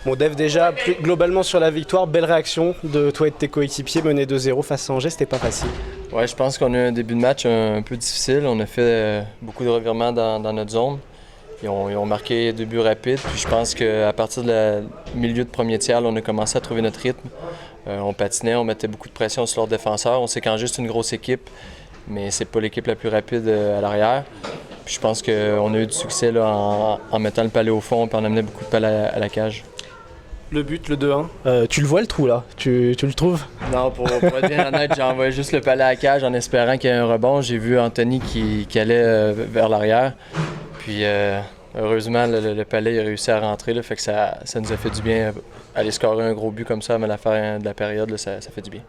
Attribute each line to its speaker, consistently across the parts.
Speaker 1: Bon, Dave, déjà, globalement sur la victoire, belle réaction de toi et de tes coéquipiers, menés 2-0 face à Angers, c'était pas facile.
Speaker 2: Ouais, je pense qu'on a eu un début de match un peu difficile. On a fait beaucoup de revirements dans notre zone. Ils ont marqué 2 buts rapides. Puis je pense qu'à partir du milieu de premier tiers, là, on a commencé à trouver notre rythme. On patinait, on mettait beaucoup de pression sur leurs défenseurs. On sait qu'Angers, c'est une grosse équipe, mais c'est pas l'équipe la plus rapide à l'arrière. Puis je pense qu'on a eu du succès là, en mettant le palais au fond, puis on amenait beaucoup de palais à la cage.
Speaker 1: Le but, le 2-1, tu le vois le trou là? Tu le trouves?
Speaker 2: Non, pour être bien honnête, j'ai envoyé juste le palais à la cage en espérant qu'il y ait un rebond. J'ai vu Anthony qui allait vers l'arrière. Puis heureusement, le palais a réussi à rentrer. Là, fait que ça nous a fait du bien. Aller scorer un gros but comme ça avant la fin de la période, là, ça fait du bien.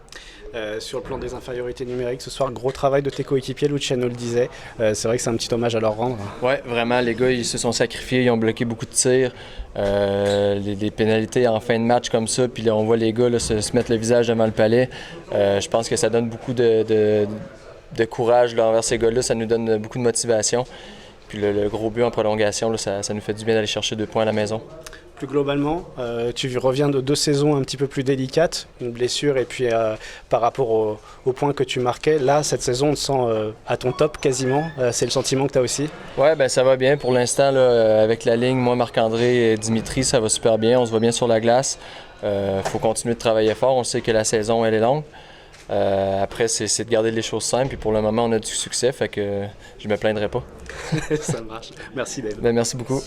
Speaker 1: Sur le plan des infériorités numériques, ce soir, gros travail de tes coéquipiers, Luciano le disait. C'est vrai que c'est un petit hommage à leur rendre.
Speaker 2: Oui, vraiment, les gars, ils se sont sacrifiés, ils ont bloqué beaucoup de tirs. Les pénalités en fin de match comme ça, puis là, on voit les gars là, se mettre le visage devant le palais. Je pense que ça donne beaucoup de courage là, envers ces gars-là, ça nous donne beaucoup de motivation. Puis le gros but en prolongation, là, ça nous fait du bien d'aller chercher 2 points à la maison.
Speaker 1: Plus globalement, tu reviens de 2 saisons un petit peu plus délicates, une blessure et puis par rapport aux points que tu marquais, là, cette saison, on te sent à ton top quasiment. C'est le sentiment que tu as aussi?
Speaker 2: Oui, ben ça va bien. Pour l'instant, là, avec la ligne, moi, Marc-André et Dimitri, ça va super bien. On se voit bien sur la glace. Faut continuer de travailler fort. On sait que la saison, elle est longue. Après, c'est de garder les choses simples. Puis pour le moment, on a du succès, fait que je me plaindrai pas.
Speaker 1: Ça marche. Merci, Dave.
Speaker 2: Ben, merci beaucoup.